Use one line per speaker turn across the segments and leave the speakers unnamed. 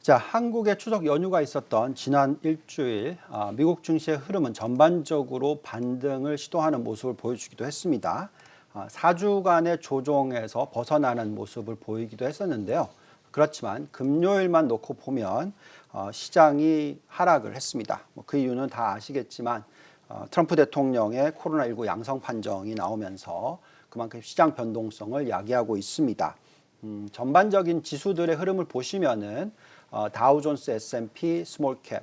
자, 한국의 추석 연휴가 있었던 지난 일주일 미국 증시의 흐름은 전반적으로 반등을 시도하는 모습을 보여주기도 했습니다. 4주간의 조정에서 벗어나는 모습을 보이기도 했었는데요. 그렇지만 금요일만 놓고 보면 시장이 하락을 했습니다. 그 이유는 다 아시겠지만 트럼프 대통령의 코로나19 양성 판정이 나오면서 그만큼 시장 변동성을 야기하고 있습니다. 전반적인 지수들의 흐름을 보시면은 다우존스, S&P, 스몰캡,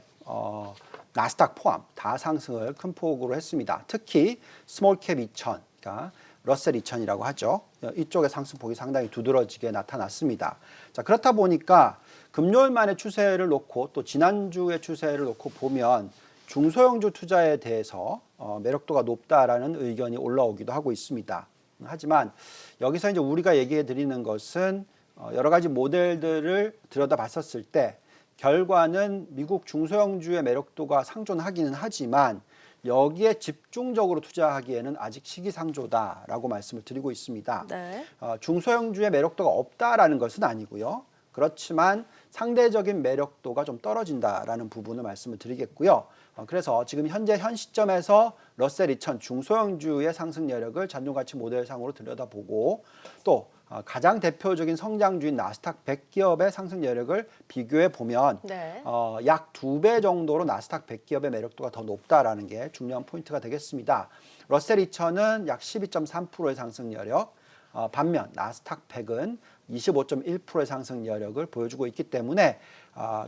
나스닥 포함 다 상승을 큰 폭으로 했습니다. 특히 스몰캡 2000, 그러니까 러셀 2000이라고 하죠. 이쪽의 상승폭이 상당히 두드러지게 나타났습니다. 자, 그렇다 보니까 금요일만의 추세를 놓고 또 지난주의 추세를 놓고 보면 중소형주 투자에 대해서 매력도가 높다라는 의견이 올라오기도 하고 있습니다. 하지만 여기서 이제 우리가 얘기해 드리는 것은 여러 가지 모델들을 들여다봤었을 때 결과는 미국 중소형주의 매력도가 상존하기는 하지만 여기에 집중적으로 투자하기에는 아직 시기상조다라고 말씀을 드리고 있습니다.
네.
중소형주의 매력도가 없다라는 것은 아니고요. 그렇지만 상대적인 매력도가 좀 떨어진다라는 부분을 말씀을 드리겠고요. 그래서 지금 현재 현 시점에서 러셀 2000 중소형주의 상승 여력을 잔존가치 모델상으로 들여다보고 또 가장 대표적인 성장주인 나스닥 100기업의 상승 여력을 비교해 보면
네.
약 2배 정도로 나스닥 100기업의 매력도가 더 높다라는 게 중요한 포인트가 되겠습니다. 러셀 2000은 약 12.3%의 상승 여력, 반면 나스닥 100은 25.1%의 상승 여력을 보여주고 있기 때문에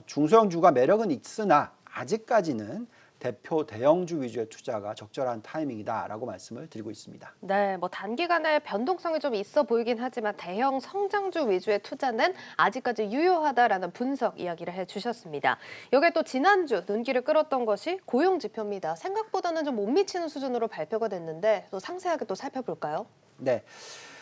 중소형주가 매력은 있으나 아직까지는 대표 대형주 위주의 투자가 적절한 타이밍이다라고 말씀을 드리고 있습니다.
네, 단기간에 변동성이 좀 있어 보이긴 하지만 대형 성장주 위주의 투자는 아직까지 유효하다라는 분석 이야기를 해주셨습니다. 여기에 또 지난주 눈길을 끌었던 것이 고용 지표입니다. 생각보다는 좀 못 미치는 수준으로 발표가 됐는데 또 상세하게 또 살펴볼까요?
네.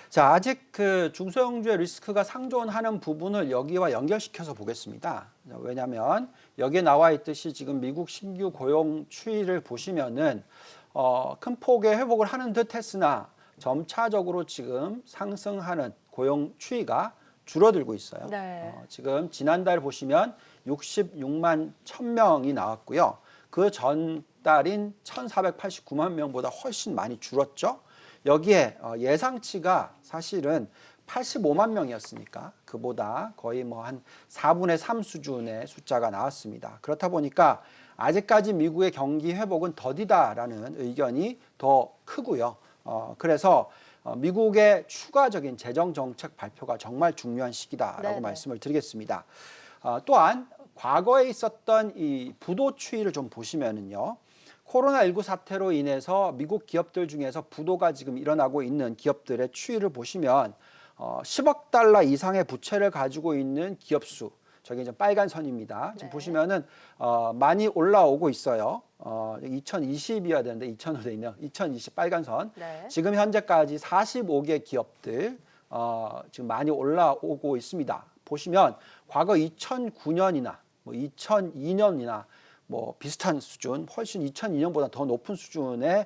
자, 아직 그 중소형주의 리스크가 상존하는 부분을 여기와 연결시켜서 보겠습니다. 왜냐하면 여기에 나와 있듯이 지금 미국 신규 고용 추이를 보시면은 큰 폭의 회복을 하는 듯 했으나 점차적으로 지금 상승하는 고용 추이가 줄어들고 있어요.
네.
지금 지난달 보시면 66만 1000명이 나왔고요. 그 전달인 1489만 명보다 훨씬 많이 줄었죠. 여기에 예상치가 사실은 85만 명이었으니까 그보다 거의 한 4분의 3 수준의 숫자가 나왔습니다. 그렇다 보니까 아직까지 미국의 경기 회복은 더디다라는 의견이 더 크고요. 그래서 미국의 추가적인 재정 정책 발표가 정말 중요한 시기다라고
네네.
말씀을 드리겠습니다. 또한 과거에 있었던 이 부도 추이를 좀 보시면은요. 코로나19 사태로 인해서 미국 기업들 중에서 부도가 지금 일어나고 있는 기업들의 추이를 보시면 10억 달러 이상의 부채를 가지고 있는 기업 수, 저게 이제 빨간 선입니다. 지금
네.
보시면은 많이 올라오고 있어요. 2020이어야 되는데 2000으로 돼 있네요. 2020 빨간 선.
네.
지금 현재까지 45개 기업들 지금 많이 올라오고 있습니다. 보시면 과거 2009년이나 2002년이나 비슷한 수준, 훨씬 2002년보다 더 높은 수준의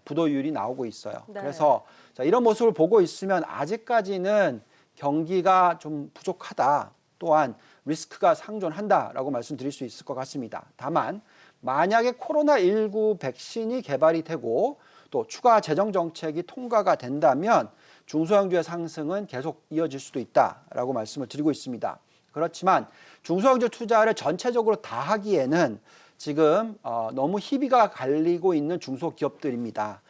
부도율이 나오고 있어요.
네.
그래서 자, 이런 모습을 보고 있으면 아직까지는 경기가 좀 부족하다. 또한 리스크가 상존한다라고 말씀드릴 수 있을 것 같습니다. 다만 만약에 코로나19 백신이 개발이 되고 또 추가 재정 정책이 통과가 된다면 중소형주의 상승은 계속 이어질 수도 있다라고 말씀을 드리고 있습니다. 그렇지만 중소형주 투자를 전체적으로 다 하기에는 지금 너무 희비가 갈리고 있는 중소기업들입니다.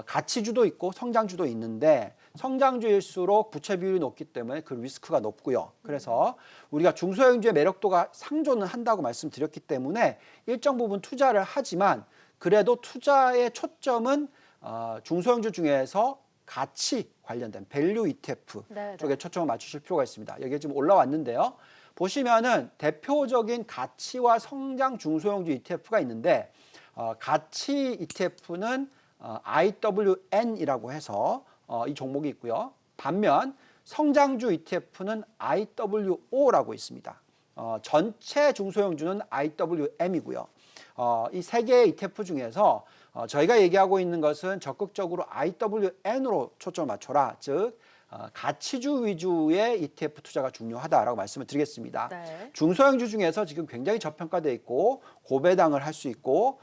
가치주도 있고 성장주도 있는데 성장주일수록 부채 비율이 높기 때문에 그 리스크가 높고요. 그래서 우리가 중소형주의 매력도가 상존은 한다고 말씀드렸기 때문에 일정 부분 투자를 하지만 그래도 투자의 초점은 중소형주 중에서 가치 관련된 밸류 ETF
네네.
쪽에 초점을 맞추실 필요가 있습니다. 여기에 지금 올라왔는데요. 보시면은 대표적인 가치와 성장 중소형주 ETF가 있는데 가치 ETF는 IWN이라고 해서 이 종목이 있고요. 반면 성장주 ETF는 IWO라고 있습니다. 전체 중소형주는 IWM이고요. 이 세 개의 ETF 중에서 저희가 얘기하고 있는 것은 적극적으로 IWN으로 초점을 맞춰라. 즉 가치주 위주의 ETF 투자가 중요하다라고 말씀을 드리겠습니다.
네.
중소형주 중에서 지금 굉장히 저평가되어 있고 고배당을 할 수 있고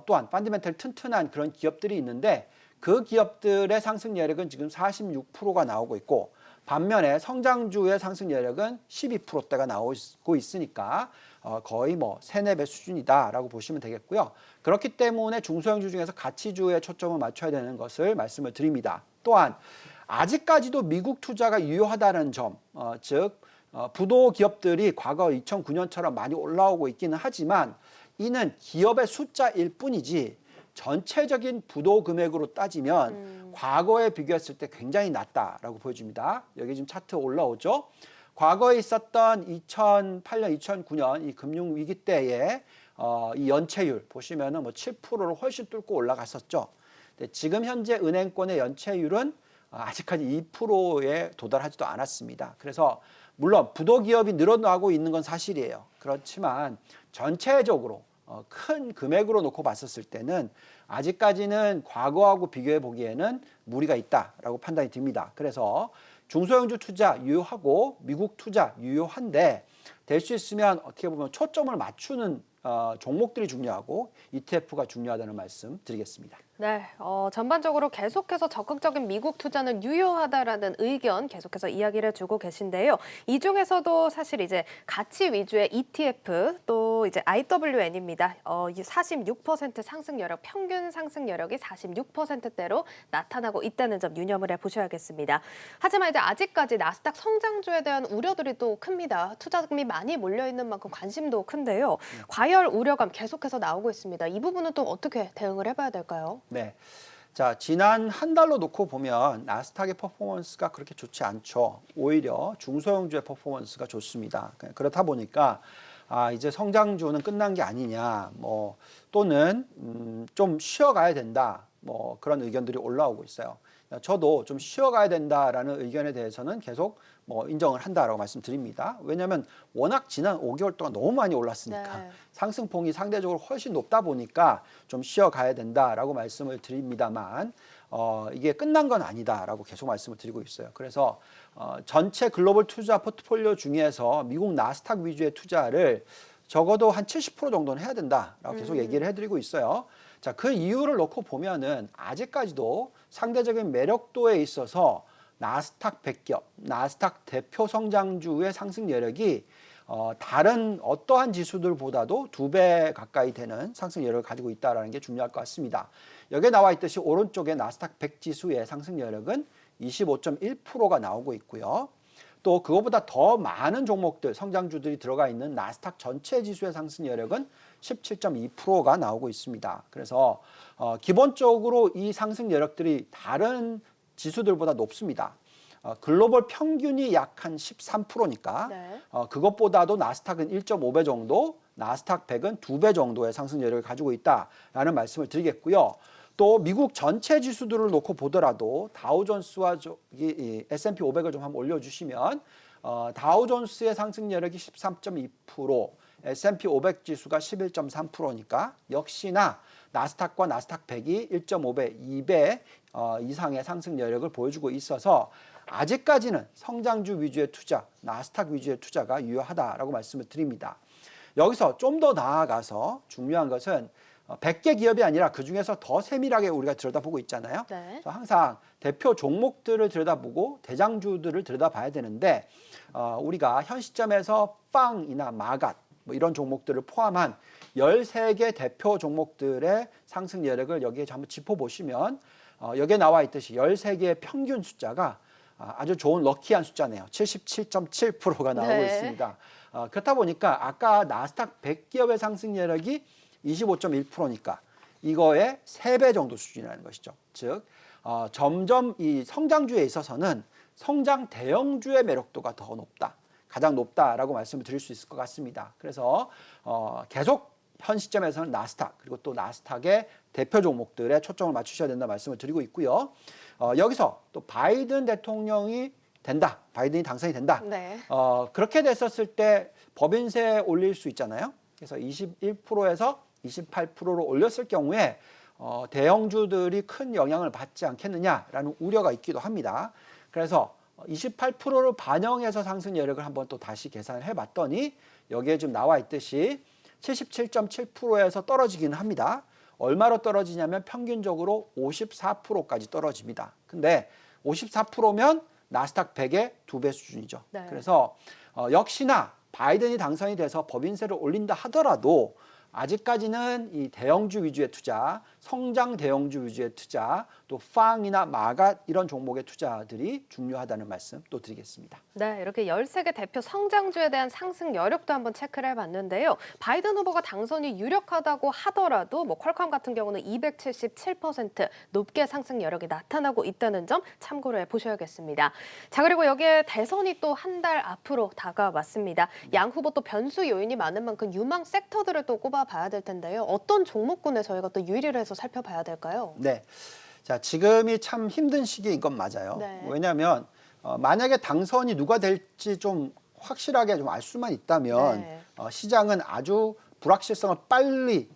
또한 펀더멘털 튼튼한 그런 기업들이 있는데 그 기업들의 상승 여력은 지금 46%가 나오고 있고 반면에 성장주의 상승 여력은 12%대가 나오고 있으니까 거의 뭐 3, 4배 수준이다라고 보시면 되겠고요. 그렇기 때문에 중소형주 중에서 가치주에 초점을 맞춰야 되는 것을 말씀을 드립니다. 또한 아직까지도 미국 투자가 유효하다는 점, 즉 부도 기업들이 과거 2009년처럼 많이 올라오고 있기는 하지만 이는 기업의 숫자일 뿐이지 전체적인 부도 금액으로 따지면 과거에 비교했을 때 굉장히 낮다라고 보여집니다. 여기 지금 차트 올라오죠. 과거에 있었던 2008년, 2009년 이 금융위기 때의 이 연체율 보시면은 뭐 7%를 훨씬 뚫고 올라갔었죠. 근데 지금 현재 은행권의 연체율은 아직까지 2%에 도달하지도 않았습니다. 그래서 물론 부도 기업이 늘어나고 있는 건 사실이에요. 그렇지만 전체적으로 큰 금액으로 놓고 봤었을 때는 아직까지는 과거하고 비교해 보기에는 무리가 있다라고 판단이 듭니다. 그래서 중소형주 투자 유효하고 미국 투자 유효한데 될 수 있으면 어떻게 보면 초점을 맞추는 종목들이 중요하고 ETF가 중요하다는 말씀 드리겠습니다.
네, 전반적으로 계속해서 적극적인 미국 투자는 유효하다라는 의견 계속해서 이야기를 주고 계신데요. 이 중에서도 사실 이제 가치 위주의 ETF 또 이제 IWN입니다. 46% 상승 여력, 평균 상승 여력이 46%대로 나타나고 있다는 점 유념을 해보셔야겠습니다. 하지만 이제 아직까지 나스닥 성장주에 대한 우려들이 또 큽니다. 투자금이 많이 몰려 있는 만큼 관심도 큰데요. 과열 우려감 계속해서 나오고 있습니다. 이 부분은 또 어떻게 대응을 해봐야 될까요?
네. 자, 지난 한 달로 놓고 보면 나스닥의 퍼포먼스가 그렇게 좋지 않죠. 오히려 중소형주의 퍼포먼스가 좋습니다. 그렇다 보니까 이제 성장주는 끝난 게 아니냐, 뭐 또는 좀 쉬어가야 된다, 뭐 그런 의견들이 올라오고 있어요. 저도 좀 쉬어가야 된다라는 의견에 대해서는 계속 뭐 인정을 한다라고 말씀드립니다. 왜냐하면 워낙 지난 5개월 동안 너무 많이 올랐으니까
네.
상승폭이 상대적으로 훨씬 높다 보니까 좀 쉬어가야 된다라고 말씀을 드립니다만 이게 끝난 건 아니다라고 계속 말씀을 드리고 있어요. 그래서 전체 글로벌 투자 포트폴리오 중에서 미국 나스닥 위주의 투자를 적어도 한 70% 정도는 해야 된다라고 계속 얘기를 해드리고 있어요. 자, 그 이유를 놓고 보면은 아직까지도 상대적인 매력도에 있어서 나스닥 100기업, 나스닥 대표 성장주의 상승 여력이 다른 어떠한 지수들보다도 2배 가까이 되는 상승 여력을 가지고 있다는 게 중요할 것 같습니다. 여기에 나와 있듯이 오른쪽에 나스닥 100 지수의 상승 여력은 25.1%가 나오고 있고요. 또 그거보다 더 많은 종목들, 성장주들이 들어가 있는 나스닥 전체 지수의 상승 여력은 17.2%가 나오고 있습니다. 그래서 기본적으로 이 상승 여력들이 다른 지수들보다 높습니다. 글로벌 평균이 약 한 13%니까
네.
그것보다도 나스닥은 1.5배 정도, 나스닥 100은 2배 정도의 상승 여력을 가지고 있다라는 말씀을 드리겠고요. 또 미국 전체 지수들을 놓고 보더라도 다우존스와 S&P 500을 좀 한번 올려주시면 다우존스의 상승 여력이 13.2%, S&P 500 지수가 11.3%니까 역시나 나스닥과 나스닥 100이 1.5배, 2배 이상의 상승 여력을 보여주고 있어서 아직까지는 성장주 위주의 투자, 나스닥 위주의 투자가 유효하다라고 말씀을 드립니다. 여기서 좀 더 나아가서 중요한 것은 100개 기업이 아니라 그중에서 더 세밀하게 우리가 들여다보고 있잖아요.
네.
그래서 항상 대표 종목들을 들여다보고 대장주들을 들여다봐야 되는데 우리가 현 시점에서 빵이나 마갓 뭐 이런 종목들을 포함한 13개 대표 종목들의 상승 여력을 여기에 한번 짚어보시면 여기에 나와 있듯이 13개의 평균 숫자가 아주 좋은 럭키한 숫자네요. 77.7%가 나오고
네.
있습니다. 그렇다 보니까 아까 나스닥 100기업의 상승 여력이 25.1%니까 이거의 3배 정도 수준이라는 것이죠. 즉 점점 이 성장주에 있어서는 성장 대형주의 매력도가 더 높다. 가장 높다라고 말씀을 드릴 수 있을 것 같습니다. 그래서 계속 현 시점에서는 나스닥 그리고 또 나스닥의 대표 종목들에 초점을 맞추셔야 된다 말씀을 드리고 있고요. 여기서 또 바이든 대통령이 된다. 바이든이 당선이 된다.
네.
그렇게 됐었을 때 법인세 올릴 수 있잖아요. 그래서 21%에서 28%로 올렸을 경우에 대형주들이 큰 영향을 받지 않겠느냐라는 우려가 있기도 합니다. 그래서 28%를 반영해서 상승 여력을 한번 또 다시 계산을 해봤더니 여기에 지금 나와 있듯이 77.7%에서 떨어지기는 합니다. 얼마로 떨어지냐면 평균적으로 54%까지 떨어집니다. 근데 54%면 나스닥 100의 2배 수준이죠.
네.
그래서 역시나 바이든이 당선이 돼서 법인세를 올린다 하더라도 아직까지는 이 대형주 위주의 투자, 성장 대형주 위주의 투자, 또 팡이나 마가 이런 종목의 투자들이 중요하다는 말씀 또 드리겠습니다.
네, 이렇게 13개 대표 성장주에 대한 상승 여력도 한번 체크를 해봤는데요. 바이든 후보가 당선이 유력하다고 하더라도 퀄컴 같은 경우는 277% 높게 상승 여력이 나타나고 있다는 점 참고를 해보셔야겠습니다. 자, 그리고 여기에 대선이 또 한 달 앞으로 다가왔습니다. 양 후보 또 변수 요인이 많은 만큼 유망 섹터들을 또 꼽아봐야 될 텐데요. 어떤 종목군에 저희가 또 유의를 해서 살펴봐야 될까요?
네, 자 지금이 참 힘든 시기인 건 맞아요.
네.
왜냐하면 만약에 당선이 누가 될지 좀 확실하게 좀 알 수만 있다면
네.
시장은 아주 불확실성을 빨리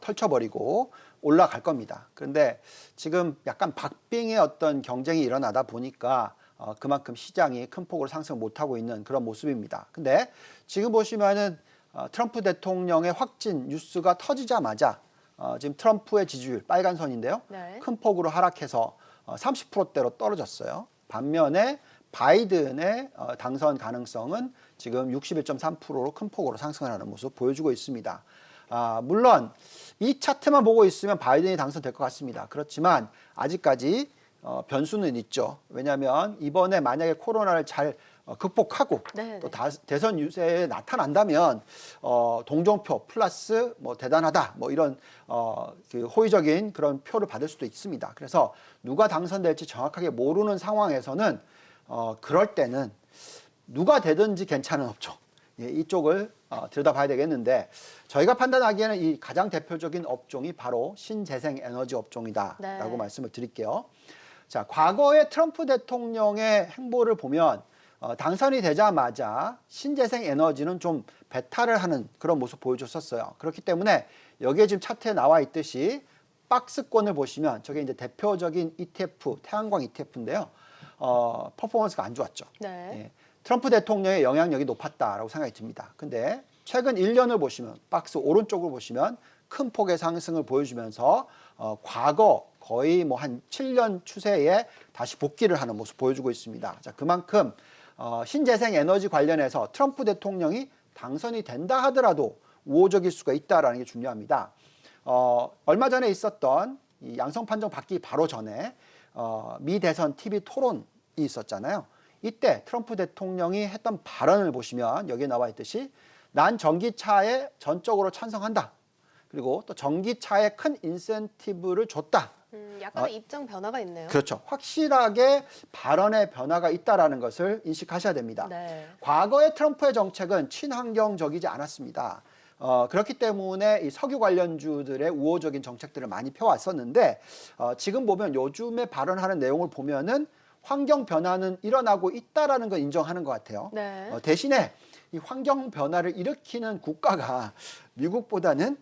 털쳐버리고 올라갈 겁니다. 그런데 지금 약간 박빙의 어떤 경쟁이 일어나다 보니까 그만큼 시장이 큰 폭으로 상승 못하고 있는 그런 모습입니다. 근데 지금 보시면은 트럼프 대통령의 확진 뉴스가 터지자마자 지금 트럼프의 지지율 빨간 선인데요.
네.
큰 폭으로 하락해서 30%대로 떨어졌어요. 반면에 바이든의 당선 가능성은 지금 61.3%로 큰 폭으로 상승을 하는 모습 보여주고 있습니다. 물론 이 차트만 보고 있으면 바이든이 당선될 것 같습니다. 그렇지만 아직까지 변수는 있죠. 왜냐하면 이번에 만약에 코로나를 잘 극복하고
네,
또
네.
대선 유세에 나타난다면 동정표 플러스 대단하다 이런 그 호의적인 그런 표를 받을 수도 있습니다. 그래서 누가 당선될지 정확하게 모르는 상황에서는 그럴 때는 누가 되든지 괜찮은 업종 이쪽을 들여다봐야 되겠는데 저희가 판단하기에는 이 가장 대표적인 업종이 바로 신재생 에너지 업종이다라고
네.
말씀을 드릴게요. 자, 과거의 트럼프 대통령의 행보를 보면 당선이 되자마자 신재생 에너지는 좀 배탈을 하는 그런 모습 보여줬었어요. 그렇기 때문에 여기에 지금 차트에 나와 있듯이 박스권을 보시면 저게 이제 대표적인 ETF, 태양광 ETF인데요. 퍼포먼스가 안 좋았죠.
네.
예, 트럼프 대통령의 영향력이 높았다라고 생각이 듭니다. 근데 최근 1년을 보시면 박스 오른쪽을 보시면 큰 폭의 상승을 보여주면서 과거 거의 한 7년 추세에 다시 복귀를 하는 모습 보여주고 있습니다. 자, 그만큼 신재생 에너지 관련해서 트럼프 대통령이 당선이 된다 하더라도 우호적일 수가 있다는 게 중요합니다. 얼마 전에 있었던 이 양성 판정 받기 바로 전에 미 대선 TV 토론이 있었잖아요. 이때 트럼프 대통령이 했던 발언을 보시면 여기에 나와 있듯이 난 전기차에 전적으로 찬성한다. 그리고 또 전기차에 큰 인센티브를 줬다.
약간의 입장 변화가 있네요.
그렇죠. 확실하게 발언의 변화가 있다는 것을 인식하셔야 됩니다.
네.
과거의 트럼프의 정책은 친환경적이지 않았습니다. 그렇기 때문에 이 석유 관련주들의 우호적인 정책들을 많이 펴왔었는데 지금 보면 요즘에 발언하는 내용을 보면은 환경 변화는 일어나고 있다라는 걸 인정하는 것 같아요.
네.
대신에 이 환경 변화를 일으키는 국가가 미국보다는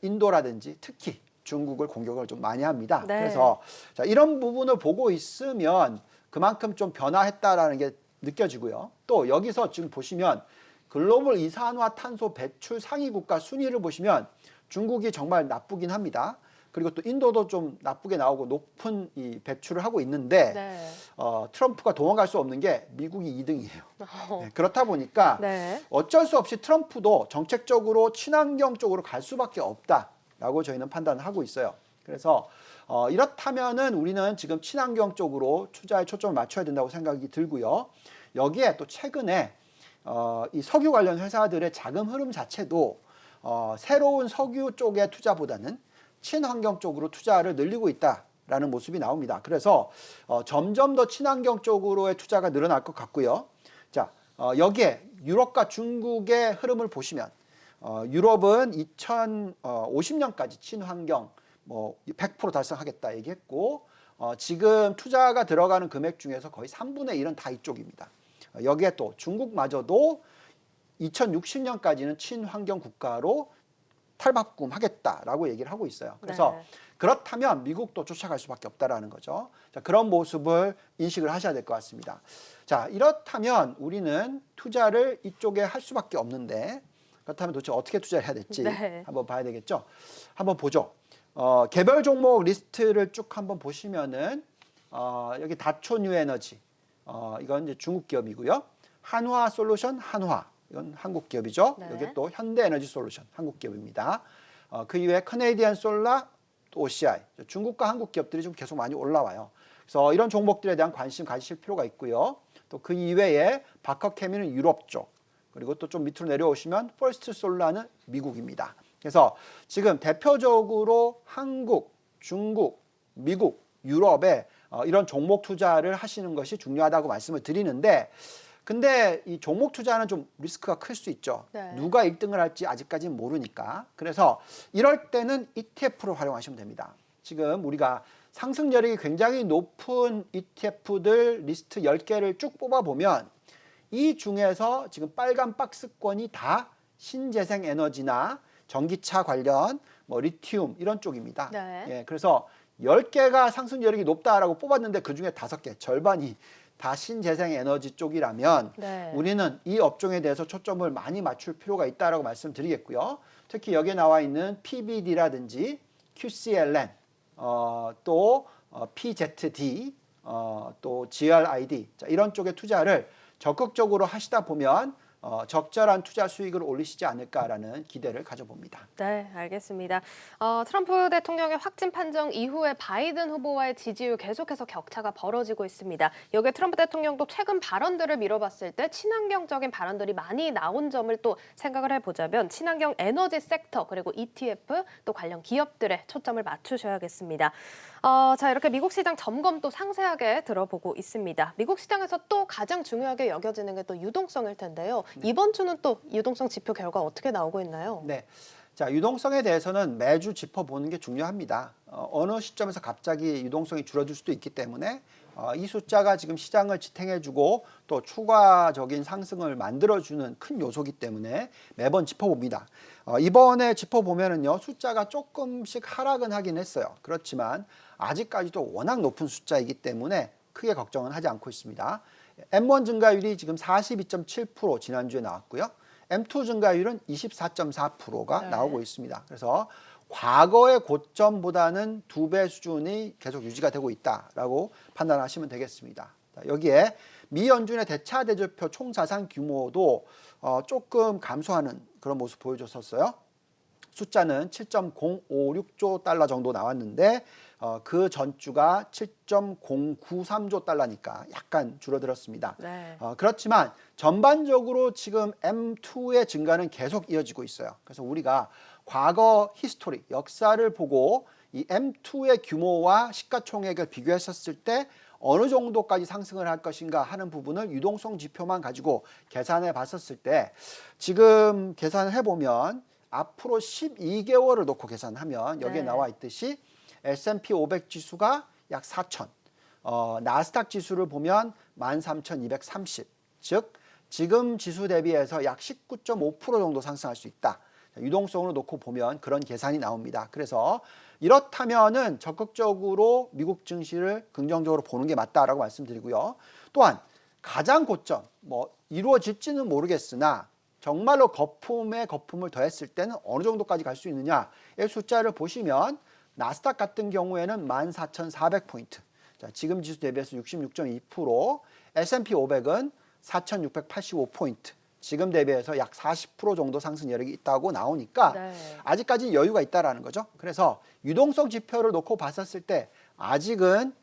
인도라든지 특히 중국을 공격을 좀 많이 합니다.
네.
그래서 자, 이런 부분을 보고 있으면 그만큼 좀 변화했다라는 게 느껴지고요. 또 여기서 지금 보시면 글로벌 이산화탄소 배출 상위 국가 순위를 보시면 중국이 정말 나쁘긴 합니다. 그리고 또 인도도 좀 나쁘게 나오고 높은 이 배출을 하고 있는데
네.
트럼프가 도망갈 수 없는 게 미국이 2등이에요. 그렇다 보니까
네.
어쩔 수 없이 트럼프도 정책적으로 친환경 쪽으로 갈 수밖에 없다라고 저희는 판단을 하고 있어요. 그래서 이렇다면은 우리는 지금 친환경 쪽으로 투자에 초점을 맞춰야 된다고 생각이 들고요. 여기에 또 최근에 이 석유 관련 회사들의 자금 흐름 자체도 새로운 석유 쪽의 투자보다는 친환경 쪽으로 투자를 늘리고 있다라는 모습이 나옵니다. 그래서 점점 더 친환경 쪽으로의 투자가 늘어날 것 같고요. 자, 여기에 유럽과 중국의 흐름을 보시면 유럽은 2050년까지 친환경 100% 달성하겠다 얘기했고 지금 투자가 들어가는 금액 중에서 거의 3분의 1은 다 이쪽입니다. 여기에 또 중국마저도 2060년까지는 친환경 국가로 탈바꿈하겠다라고 얘기를 하고 있어요. 그래서
네.
그렇다면 미국도 쫓아갈 수밖에 없다라는 거죠. 자, 그런 모습을 인식을 하셔야 될 것 같습니다. 자, 이렇다면 우리는 투자를 이쪽에 할 수밖에 없는데 그렇다면 도대체 어떻게 투자를 해야 될지
네.
한번 봐야 되겠죠. 한번 보죠. 개별 종목 리스트를 쭉 한번 보시면은 여기 다초 뉴에너지 이건 이제 중국 기업이고요. 한화 솔루션 한화 이건 한국 기업이죠.
네.
여기 또 현대에너지 솔루션 한국 기업입니다. 그 이외에 커네디안 솔라 또 OCI 중국과 한국 기업들이 좀 계속 많이 올라와요. 그래서 이런 종목들에 대한 관심 가지실 필요가 있고요. 또 그 이외에 바커케미는 유럽 쪽 그리고 또 좀 밑으로 내려오시면 퍼스트 솔라는 미국입니다. 그래서 지금 대표적으로 한국, 중국, 미국, 유럽에 이런 종목 투자를 하시는 것이 중요하다고 말씀을 드리는데 근데 이 종목 투자는 좀 리스크가 클 수 있죠.
네.
누가 1등을 할지 아직까지는 모르니까. 그래서 이럴 때는 ETF를 활용하시면 됩니다. 지금 우리가 상승 여력이 굉장히 높은 ETF들 리스트 10개를 쭉 뽑아보면 이 중에서 지금 빨간 박스권이 다 신재생 에너지나 전기차 관련 뭐 리튬 이런 쪽입니다.
네.
예, 그래서 10개가 상승 여력이 높다라고 뽑았는데 그중에 5개, 절반이 다 신재생 에너지 쪽이라면
네.
우리는 이 업종에 대해서 초점을 많이 맞출 필요가 있다라고 말씀드리겠고요. 특히 여기에 나와 있는 PBD라든지 QCLN, 또 PZD, 또 GRID 자, 이런 쪽의 투자를 적극적으로 하시다 보면 적절한 투자 수익을 올리시지 않을까라는 기대를 가져봅니다.
네, 알겠습니다. 트럼프 대통령의 확진 판정 이후에 바이든 후보와의 지지율 계속해서 격차가 벌어지고 있습니다. 여기에 트럼프 대통령도 최근 발언들을 미뤄봤을 때 친환경적인 발언들이 많이 나온 점을 또 생각을 해보자면 친환경 에너지 섹터 그리고 ETF 또 관련 기업들에 초점을 맞추셔야겠습니다. 자, 이렇게 미국 시장 점검 또 상세하게 들어보고 있습니다. 미국 시장에서 또 가장 중요하게 여겨지는 게 또 유동성일 텐데요. 이번 주는 또 유동성 지표 결과 어떻게 나오고 있나요?
네. 자, 유동성에 대해서는 매주 짚어보는 게 중요합니다. 어느 시점에서 갑자기 유동성이 줄어들 수도 있기 때문에 이 숫자가 지금 시장을 지탱해주고 또 추가적인 상승을 만들어주는 큰 요소이기 때문에 매번 짚어봅니다. 이번에 짚어보면은요, 숫자가 조금씩 하락은 하긴 했어요. 그렇지만 아직까지도 워낙 높은 숫자이기 때문에 크게 걱정은 하지 않고 있습니다. M1 증가율이 지금 42.7% 지난주에 나왔고요. M2 증가율은 24.4%가 나오고 있습니다. 그래서 과거의 고점보다는 2배 수준이 계속 유지가 되고 있다라고 판단하시면 되겠습니다. 여기에 미 연준의 대차 대조표 총자산 규모도 조금 감소하는 그런 모습 보여줬었어요. 숫자는 7.056조 달러 정도 나왔는데 그 전주가 7.093조 달러니까 약간 줄어들었습니다.
네.
그렇지만 전반적으로 지금 M2의 증가는 계속 이어지고 있어요. 그래서 우리가 과거 히스토리, 역사를 보고 이 M2의 규모와 시가총액을 비교했었을 때 어느 정도까지 상승을 할 것인가 하는 부분을 유동성 지표만 가지고 계산해 봤었을 때 지금 계산을 해보면 앞으로 12개월을 놓고 계산하면 여기에 나와 있듯이 S&P 500 지수가 약 4천, 나스닥 지수를 보면 13,230, 즉 지금 지수 대비해서 약 19.5% 정도 상승할 수 있다. 유동성으로 놓고 보면 그런 계산이 나옵니다. 그래서 이렇다면은 적극적으로 미국 증시를 긍정적으로 보는 게 맞다라고 말씀드리고요. 또한 가장 고점, 뭐 이루어질지는 모르겠으나 정말로 거품에 거품을 더했을 때는 어느 정도까지 갈 수 있느냐의 숫자를 보시면 나스닥 같은 경우에는 14,400포인트. 자, 지금 지수 대비해서 66.2%, S&P 500은 4,685포인트. 지금 대비해서 약 40% 정도 상승 여력이 있다고 나오니까 아직까지 여유가 있다라는 거죠. 그래서 유동성 지표를 놓고 봤었을 때 아직은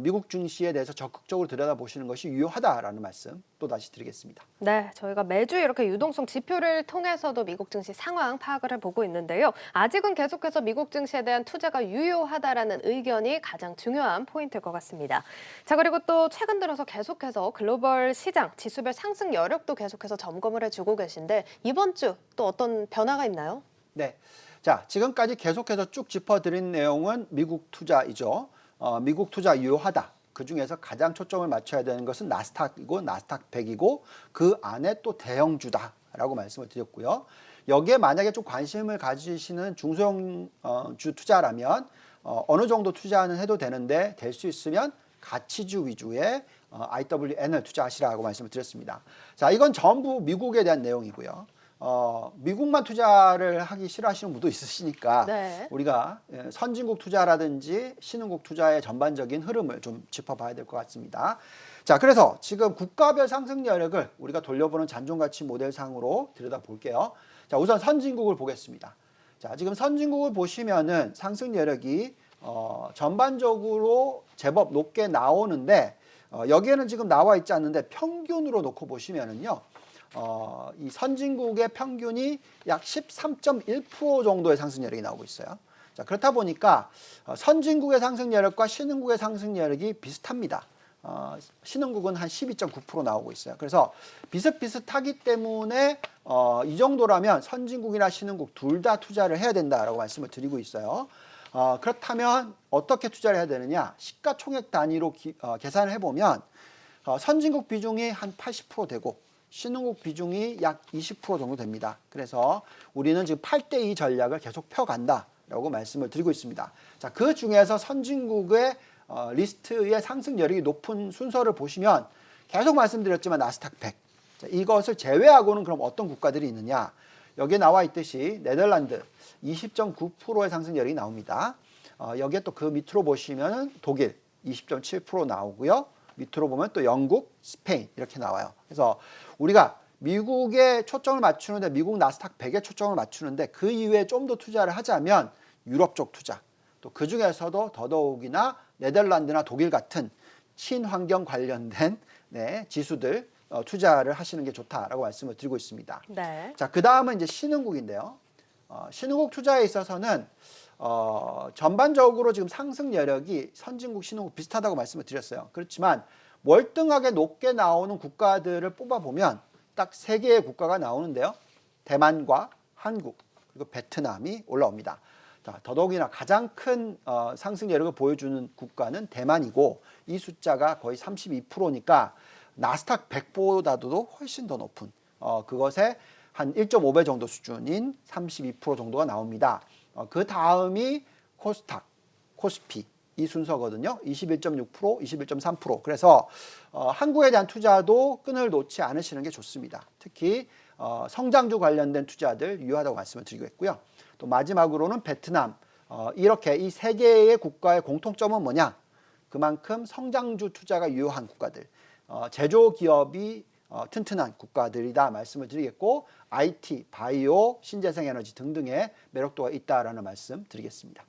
미국 증시에 대해서 적극적으로 들여다보시는 것이 유효하다라는 말씀 또다시 드리겠습니다.
네, 저희가 매주 이렇게 유동성 지표를 통해서도 미국 증시 상황 파악을 해보고 있는데요. 아직은 계속해서 미국 증시에 대한 투자가 유효하다라는 의견이 가장 중요한 포인트일 것 같습니다. 자, 그리고 또 최근 들어서 계속해서 글로벌 시장, 지수별 상승 여력도 계속해서 점검을 해주고 계신데 이번 주 또 어떤 변화가 있나요?
네, 자, 지금까지 계속해서 쭉 짚어드린 내용은 미국 투자이죠. 미국 투자 유효하다. 그중에서 가장 초점을 맞춰야 되는 것은 나스닥이고 나스닥 100이고 그 안에 또 대형주다라고 말씀을 드렸고요. 여기에 만약에 좀 관심을 가지시는 중소형주 투자라면 어느 정도 투자는 해도 되는데 될 수 있으면 가치주 위주의 IWN을 투자하시라고 말씀을 드렸습니다. 자, 이건 전부 미국에 대한 내용이고요. 미국만 투자를 하기 싫어하시는 분도 있으시니까
네.
우리가 선진국 투자라든지 신흥국 투자의 전반적인 흐름을 좀 짚어봐야 될 것 같습니다. 자, 그래서 지금 국가별 상승 여력을 우리가 돌려보는 잔존가치 모델상으로 들여다볼게요. 자, 우선 선진국을 보겠습니다. 자, 지금 선진국을 보시면은 상승 여력이 전반적으로 제법 높게 나오는데 여기에는 지금 나와 있지 않는데 평균으로 놓고 보시면은요. 이 선진국의 평균이 약 13.1% 정도의 상승 여력이 나오고 있어요. 자, 그렇다 보니까 선진국의 상승 여력과 신흥국의 상승 여력이 비슷합니다. 신흥국은 한 12.9% 나오고 있어요. 그래서 비슷비슷하기 때문에 이 정도라면 선진국이나 신흥국 둘 다 투자를 해야 된다라고 말씀을 드리고 있어요. 그렇다면 어떻게 투자를 해야 되느냐? 시가총액 단위로 계산을 해보면 선진국 비중이 한 80% 되고 신흥국 비중이 약 20% 정도 됩니다. 그래서 우리는 지금 8대2 전략을 계속 펴간다라고 말씀을 드리고 있습니다. 자, 그 중에서 선진국의 리스트의 상승 여력이 높은 순서를 보시면 계속 말씀드렸지만 나스닥 100. 자, 이것을 제외하고는 그럼 어떤 국가들이 있느냐? 여기에 나와 있듯이 네덜란드 20.9%의 상승 여력이 나옵니다. 여기에 또 그 밑으로 보시면 독일 20.7% 나오고요. 밑으로 보면 또 영국, 스페인 이렇게 나와요. 그래서 우리가 미국에 초점을 맞추는데 미국 나스닥 100에 초점을 맞추는데 그 이외에 좀 더 투자를 하자면 유럽 쪽 투자 또 그 중에서도 더더욱이나 네덜란드나 독일 같은 친환경 관련된 지수들 투자를 하시는 게 좋다라고 말씀을 드리고 있습니다.
네.
자, 그 다음은 이제 신흥국인데요. 신흥국 투자에 있어서는 전반적으로 지금 상승 여력이 선진국, 신흥국 비슷하다고 말씀을 드렸어요. 그렇지만 월등하게 높게 나오는 국가들을 뽑아보면 딱 3개의 국가가 나오는데요. 대만과 한국, 그리고 베트남이 올라옵니다. 자, 더더욱이나 가장 큰 상승 여력을 보여주는 국가는 대만이고 이 숫자가 거의 32%니까 나스닥 100보다도 훨씬 더 높은 그것의 한 1.5배 정도 수준인 32% 정도가 나옵니다. 그 다음이 코스닥, 코스피 이 순서거든요. 21.6%, 21.3%. 그래서 한국에 대한 투자도 끈을 놓지 않으시는 게 좋습니다. 특히 성장주 관련된 투자들 유효하다고 말씀을 드리고 있고요. 또 마지막으로는 베트남. 이렇게 이 3개의 국가의 공통점은 뭐냐? 그만큼 성장주 투자가 유효한 국가들. 제조 기업이 튼튼한 국가들이다 말씀을 드리겠고 IT, 바이오, 신재생 에너지 등등의 매력도가 있다라는 말씀 드리겠습니다.